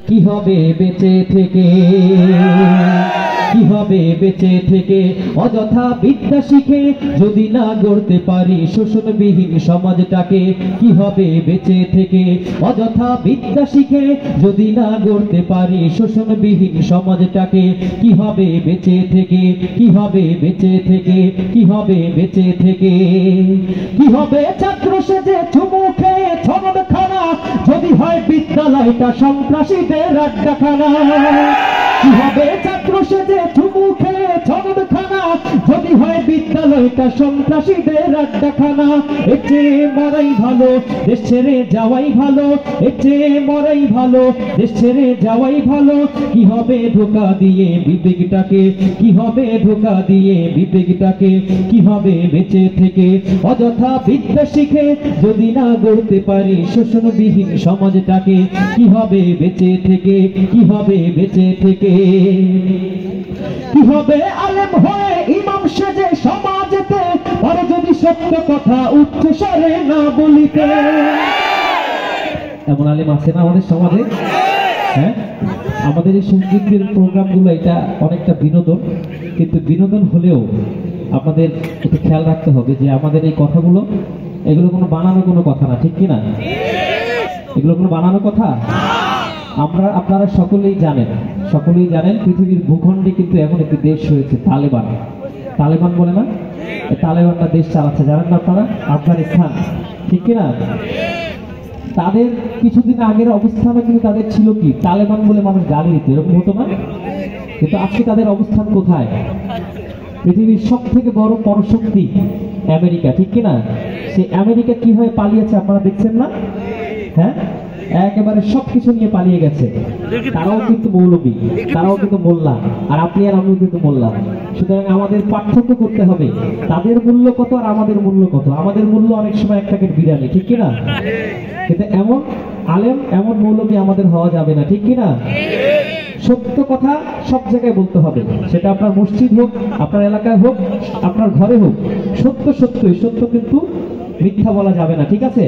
কি হবে বেঁচে থেকে, কি হবে বেঁচে থেকে অযথা বিদ্যা শিখে যদি না গড়তে পারি শোষণবিহীন সমাজটাকে। কি হবে বেঁচে থেকে অযথা বিদ্যা শিখে যদি না গড়তে পারি শোষণবিহীন সমাজটাকে। কি হবে বেঁচে থেকে, কি হবে বেঁচে থেকে, কি হবে বেঁচে থেকে। কি হবে ছাত্র সেজে চুমু খেয়ে ছনদখানা যদি হয় বিদ্যালয়টা সন্ত্রাসীদের আড্ডাখানা। কি হবে ছাত্র সেজে চুমু খেয়ে ছনদখানা যদি হয় বিদ্যালয়টা সন্ত্রাসীদের আড্ডাখানা। এর চেয়ে মরাই ভালো, দেশ ছেড়ে যাওয়াই ভালো, এর চেয়ে মরাই ভালো, দেশ ছেড়ে যাওয়াই ভালো। কি হবে ধোঁকা দিয়ে বিবেকটাকে, কি হবে ধোঁকা দিয়ে বিবেকটাকে। কি হবে বেঁচে থেকে অযথা বিদ্যা শিখে যদি না গড়তে পারি শোষণবিহীন সমাজটাকে। কি হবে বেঁচে থেকে, কি হবে বেঁচে থেকে। কি হবে আলেম হয়ে ইমাম সেজে সমাজেতে আর যদি সত্য কথা উচ্চ স্বরে না বলিতে। এমন আলেম আছে না আমাদের সমাজে? হ্যাঁ, আমাদের এই সঙ্গীতের প্রোগ্রামগুলো এটা অনেকটা বিনোদন, কিন্তু বিনোদন হলেও আপনাদের একটু খেয়াল রাখতে হবে যে আমাদের এই কথাগুলো এগুলো কোনো বানানো কোনো কথা না, ঠিক কিনা? এগুলো কোনো বানানো কথা। আপনারা সকলেই জানেন পৃথিবীর ভূখণ্ডে কিন্তু এখন একটি দেশ হয়েছে তালেবান। তালেবান বলে না, তালেবানরা দেশ চালাচ্ছে, জানেন না আপনারা? আফগানিস্তান, ঠিক কিনা? তাদের কিছুদিন আগের অবস্থানে কিন্তু তাদের ছিল কি, তালেবান বলে মানুষ গালি দিত, এরকম হতো না? কিন্তু আজকে তাদের অবস্থান কোথায়? পৃথিবীর সব থেকে বড় পরশক্তি আমেরিকা, ঠিক কিনা? সে আমেরিকা কিভাবে পালিয়েছে আপনারা দেখছেন না? হ্যাঁ, একেবারে সবকিছু নিয়ে পালিয়ে গেছে। তারাও কিন্তু মৌলবী, তারাও কিন্তু মোল্লা, আর আপনি আর আমিও কিন্তু মোল্লা। সুতরাং আমাদের পার্থক্য করতে হবে, তাদের মূল্য কত আর আমাদের মূল্য কত। আমাদের মূল্য অনেক সময় এক প্যাকেট বিরিয়ানি, ঠিক কিনা? কিন্তু এমন আলেম, এমন মৌলবী আমাদের হওয়া যাবে না, ঠিক কিনা? সত্য কথা সব জায়গায় বলতে হবে, সেটা আপনার মসজিদ হোক, আপনার এলাকায় হোক, আপনার ঘরে হোক। সত্য সত্যই সত্য, কিন্তু মিথ্যা বলা যাবে না, ঠিক আছে?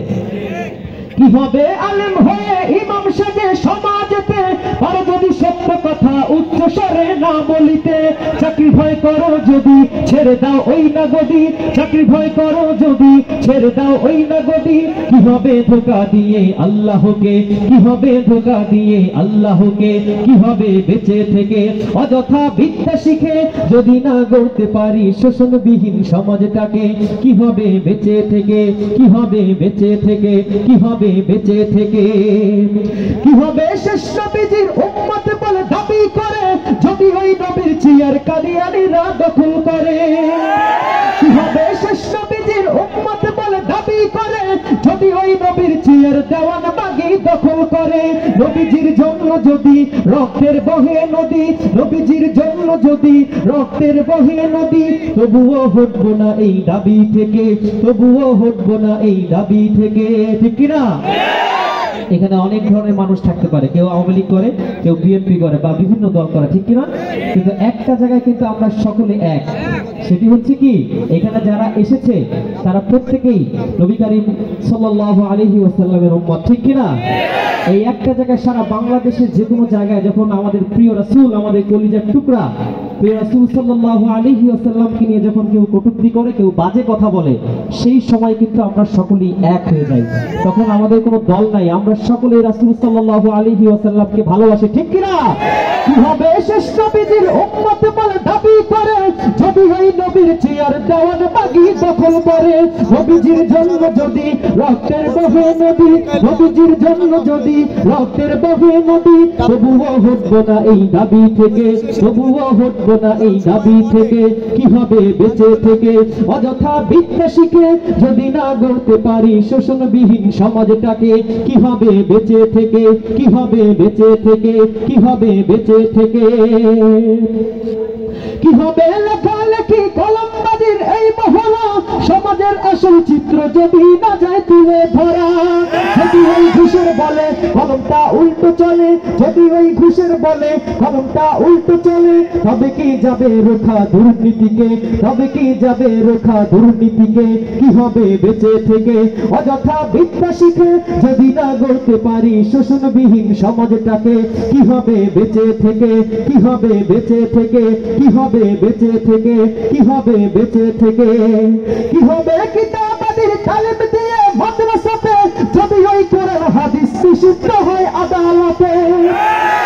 কি হবে আলেম হয়ে ইমাম সেজে সমাজেতে আর যদি সত্য কথা উচ্চ স্বরে না বলিতে। চাকরি ভয় করো যদি ছেড়ে দাও ওই না গদি, চাকরি ভয় করো যদি ছেড়ে দাও ওই না গদি। কি হবে ধোঁকা দিয়ে আল্লাহকে, কি হবে ধোঁকা দিয়ে আল্লাহকে। কি হবে বেঁচে থেকে অযথা বিদ্যা শিখে যদি না গড়তে পারি শোষণবিহীন সমাজটাকে। কি হবে বেঁচে থেকে, কি হবে বেঁচে থেকে, কি হবে বেঁচে থেকে। কি হবে শেষ নবীজির উম্মত বলে দাবি করে যদি ওই নবীর চেয়ার কাদিয়ানীরা দখল করে। কি হবে শেষ নবীজির উম্মত বলে দাবি করে যদি ওই নবীর চেয়ার দেওয়ানবাগী দখল করে। নবীজির জন্য যদি রক্তের বহে নদী, নবীজির জন্য যদি রক্তের বহে নদী, তবুও হটবো না এই দাবি থেকে, তবুও হটবো না এই দাবি থেকে, ঠিক কিনা? এখানে অনেক ধরনের মানুষ থাকতে পারে, কেউ আওয়ামী লীগ করে, কেউ বিএনপি করে, বা বিভিন্ন দল করে, ঠিক কিনা? কিন্তু একটা জায়গায় কিন্তু আমরা সকলে এক, সেটি হচ্ছে কি, এখানে যারা এসেছে তারা প্রত্যেকেই নবী করিম সাল্লাল্লাহু আলাইহি ওয়াসাল্লামের উম্মত, ঠিক কিনা? এই একটা জায়গায় সারা বাংলাদেশের যে কোনো জায়গায় যখন আমাদের প্রিয় রাসূল, আমাদের কলিজার টুকরা প্রিয় রাসূল সাল্লাল্লাহু আলাইহি ওয়াসাল্লামকে নিয়ে যখন কেউ কটূক্তি করে, কেউ বাজে কথা বলে, সেই সময় কিন্তু আমরা সকলেই এক হয়ে যাই। তখন আমাদের কোনো দল নাই, আমরা সকলেই রাসূল সাল্লাল্লাহু আলাইহি ওয়াসাল্লামকে ভালোবাসি, ঠিক কিনা? কি হবে শেষ নবীজির উম্মত বলে দাবি করে যদি ওই নবীর চেয়ার দেওয়ানবাগী দখল করে। নবীজির জন্য যদি রক্তের বহে নদী, নবীজির জন্য যদি রক্তের বহে নদী, তবুও হটবো না এই দাবি থেকে, তবুও হটবো না এই দাবি থেকে। কি হবে বেঁচে থেকে অযথা বিদ্যা শিখে যদি না গড়তে পারি শোষণবিহীন সমাজটাকে। কি হবে বেঁচে থেকে, কি হবে বেঁচে থেকে, কি হবে বেঁচে থেকে। কি হবে লেখালেখি কি কলমবাজির এই মহড়া, সমাজের আসল চিত্র যদি না যায় তুলে ধরা। যদি ওই ঘুষের বলে কলমটা উল্টো চলে, যদি ওই ঘুষের বলে কলমটা উল্টো চলে, তবে কি যাবে রোখা দুর্নীতিকে, তবে কি যাবে রোখা দুর্নীতিকে। কি হবে বেঁচে থেকে অযথা বিদ্যা শিখে যদি না গড়তে পারি শোষণবিহীন সমাজটাকে। কি হবে বেঁচে থেকে, কি হবে বেঁচে থেকে, কি হবে বেঁচে থেকে, কি হবে বেঁচে থেকে। কি হবে কিতাবাদির তালিম দিয়ে মাদ্রাসাতে যদি ওই কোরআন হাদিস নিষিদ্ধ হয় আদালতে।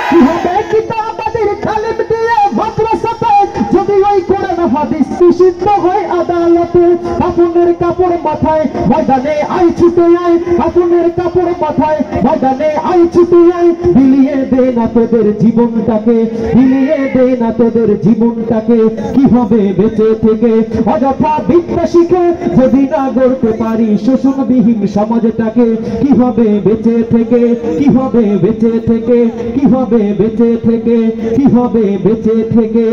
কি হবে কিতাবাদির তালিম দিয়ে মাদ্রাসাতে যদি ওই কোরআন হাদিস নিষিদ্ধ হয় আদালতে। কাফনের কাপড় মাথায় ময়দানে আই ছুটে আয়, কাফনের কাপড় মাথায় ময়দানে আই ছুটে আয়। বিলিয়ে দে না তোদের জীবনটাকে, বিলিয়ে দে না তোদের জীবনটাকে। কি হবে বেঁচে থেকে অযথা বিদ্যা শিখে যদি না গড়তে পারি শোষণবিহীন সমাজটাকে। কি হবে বেঁচে থেকে, কি হবে বেঁচে থেকে, কি হবে বেঁচে থেকে, কি হবে বেঁচে থেকে।